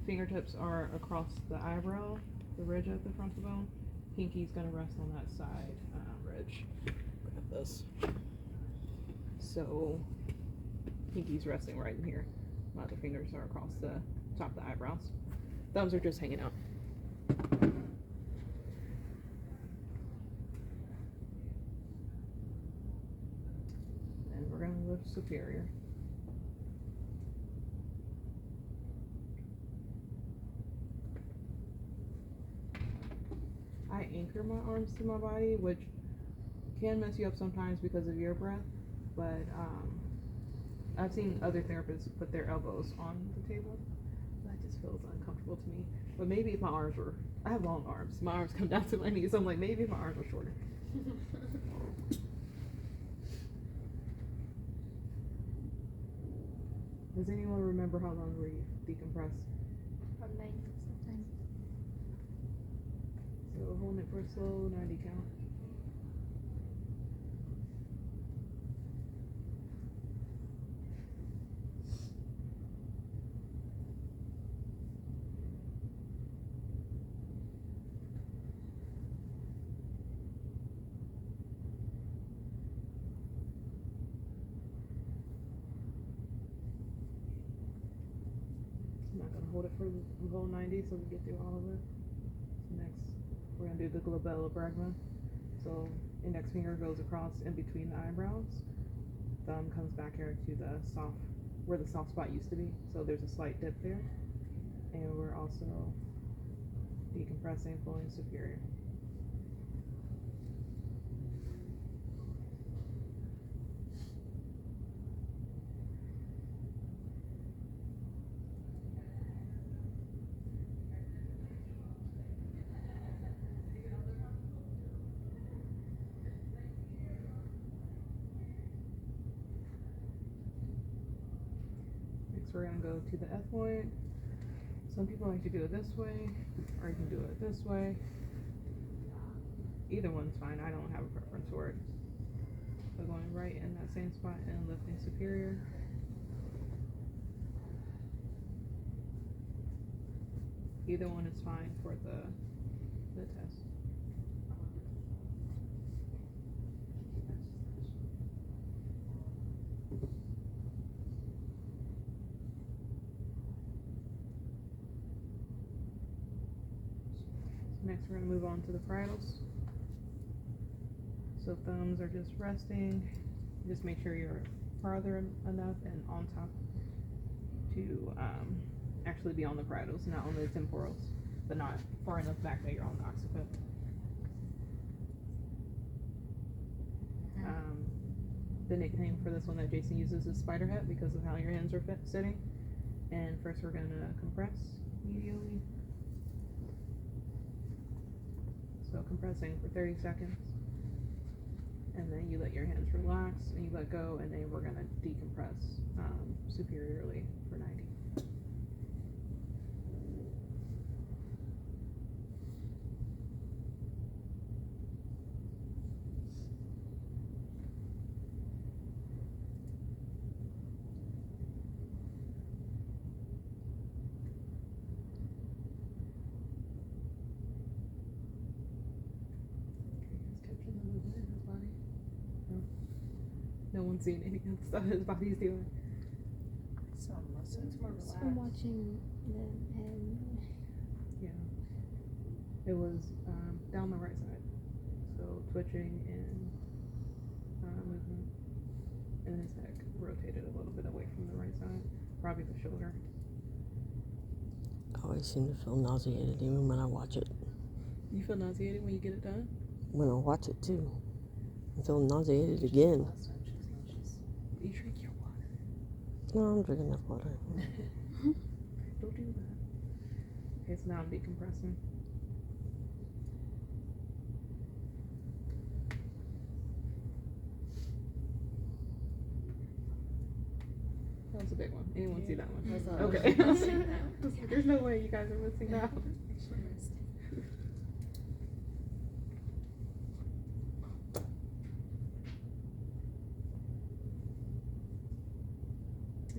fingertips are across the eyebrow, the ridge at the frontal bone. Pinky's gonna rest on that side ridge. Grab this. So pinky's resting right in here, while the fingers are across the top of the eyebrows. Thumbs are just hanging out. And we're gonna lift superior. I anchor my arms to my body, which can mess you up sometimes because of your breath, but I've seen other therapists put their elbows on the table. That just feels uncomfortable to me. But maybe if my arms were, I have long arms, my arms come down to my knees, so I'm like, maybe if my arms were shorter. Does anyone remember how long we decompress? From 90 sometimes. So hold it for a slow 90 count. I'm not gonna hold it for the whole 90 so we get through all of it. Next, we're gonna do the glabellobregma. So index finger goes across in between the eyebrows. Thumb comes back here to the soft, where the soft spot used to be. So there's a slight dip there. And we're also decompressing, pulling superior. We're gonna go to the F point. Some people like to do it this way, or you can do it this way. Either one's fine. I don't have a preference for it. So going right in that same spot and lifting superior. Either one is fine for the test. Next, we're going to move on to the parietals. So thumbs are just resting. Just make sure you're farther enough and on top to actually be on the parietals, not on the temporals, but not far enough back that you're on the occiput. The nickname for this one that Jason uses is spider head because of how your hands are sitting. And first we're going to compress medially. So compressing for 30 seconds, and then you let your hands relax, and you let go, and then we're gonna decompress superiorly for 90. No one's seeing any of the stuff his body's doing. So it's more relaxed. I'm watching the head. Yeah. It was down the right side. So twitching and movement. And his neck rotated a little bit away from the right side. Probably the shoulder. I always seem to feel nauseated even when I watch it. You feel nauseated when you get it done? When I watch it too. I feel nauseated again. You drink your water. No, I'm drinking enough water. Don't do that. Okay, so now I'm decompressing. That was a big one. Anyone see that one? Okay. There's no way you guys are missing that one.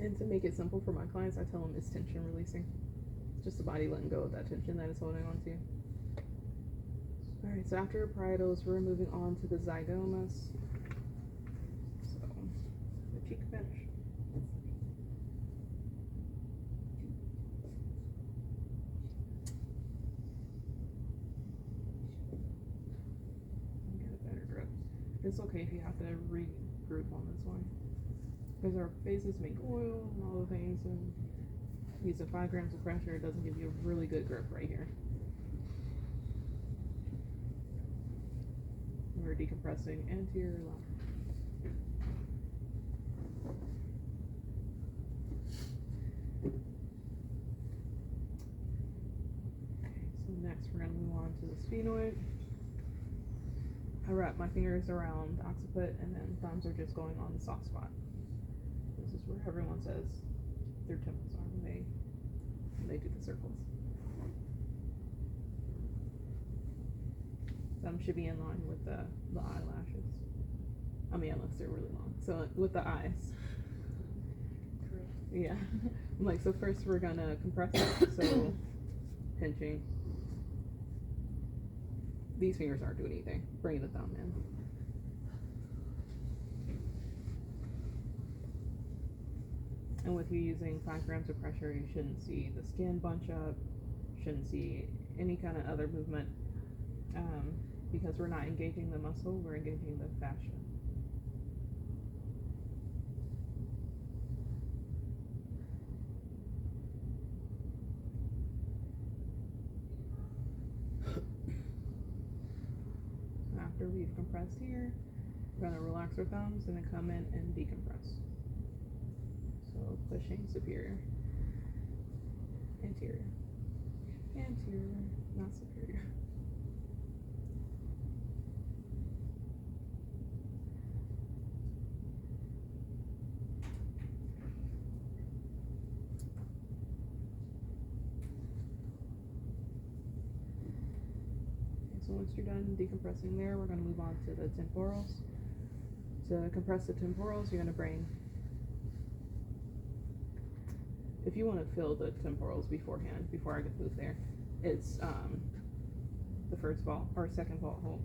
And to make it simple for my clients, I tell them it's tension releasing. Just the body letting go of that tension that it's holding on to. Alright, so after parietals, we're moving on to the zygomas. So, the cheek finish. Get a better grip. It's okay if you have to regroup on this one. Because our faces make oil and all the things, and using 5 grams of pressure, it doesn't give you a really good grip right here. We're decompressing anterior lateral. Okay, so next we're going to move on to the sphenoid. I wrap my fingers around the occiput, and then thumbs are just going on the soft spot. This is where everyone says their temples are when they do the circles. Some should be in line with the eyelashes. I mean, unless they're really long. So with the eyes. Yeah. Like, so first we're gonna compress it. So pinching. These fingers aren't doing anything. Bringing the thumb in. And with you using 5 grams of pressure, you shouldn't see the skin bunch up. Shouldn't see any kind of other movement. Because we're not engaging the muscle, we're engaging the fascia. After we've compressed here, we're going to relax our thumbs and then come in and decompress. So pushing superior, anterior, anterior, not superior. So once you're done decompressing there, we're going to move on to the temporals. To compress the temporals, you're going to bring, if you want to feel the temporals beforehand, before I move there, it's the first vault or second vault hold.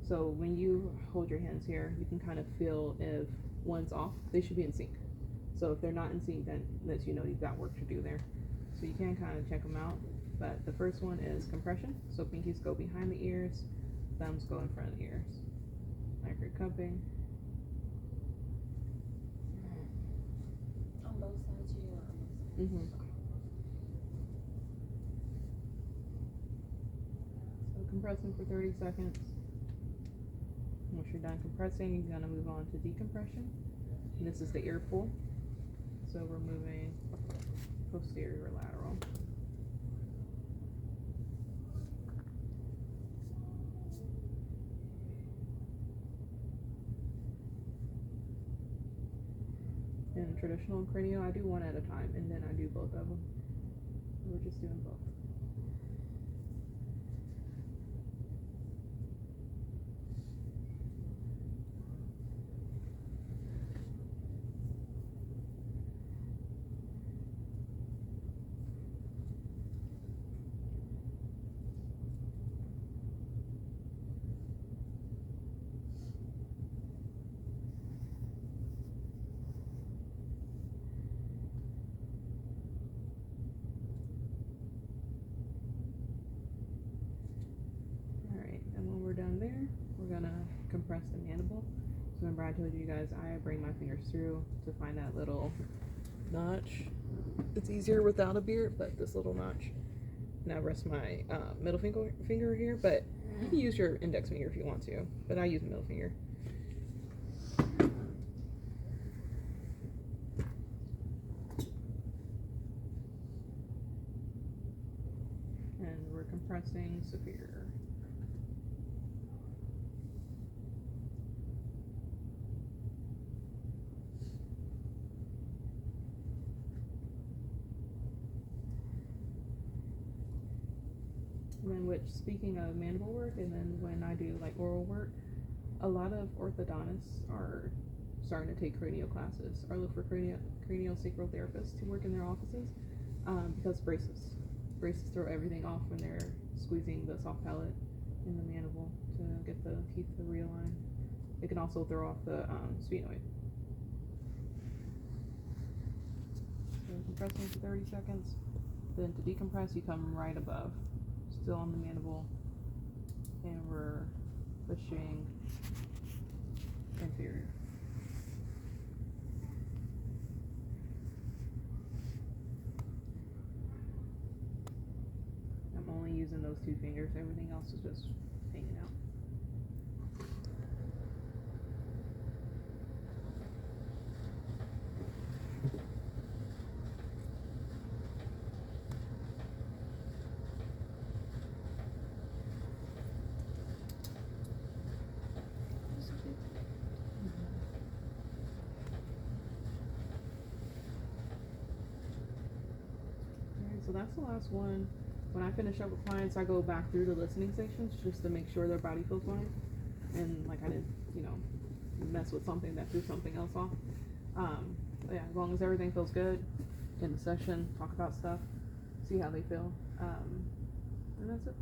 So when you hold your hands here, you can kind of feel if one's off, they should be in sync. So if they're not in sync, then lets you know you've got work to do there. So you can kind of check them out. But the first one is compression. So pinkies go behind the ears, thumbs go in front of the ears. Like you're cupping. On both sides, you do it on both sides. So compressing for 30 seconds. Once you're done compressing, you're gonna move on to decompression. And this is the ear pull. So we're moving posterior lateral. In traditional cranio, I do one at a time, and then I do both of them. We're just doing both. Down there, we're gonna compress the mandible. So remember I told you guys I bring my fingers through to find that little notch. It's easier without a beard, but this little notch. And I rest my middle finger here, but you can use your index finger if you want to, but I use my middle finger. And we're compressing superior. And then, which, speaking of mandible work, and then when I do like oral work, a lot of orthodontists are starting to take cranio classes or look for craniosacral therapists to work in their offices Because braces throw everything off when they're squeezing the soft palate in the mandible to get the teeth to realign. It can also throw off the sphenoid. So compressing for 30 seconds. Then to decompress, you come right above, still on the mandible, and we're pushing inferior. I'm only using those 2 fingers, everything else is just hanging out. Alright, so that's the last one. When I finish up with clients, I go back through the listening sections just to make sure their body feels fine. And like I didn't, mess with something that threw something else off. But yeah, as long as everything feels good in the session, talk about stuff, see how they feel. And that's it.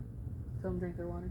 Tell them drink their water.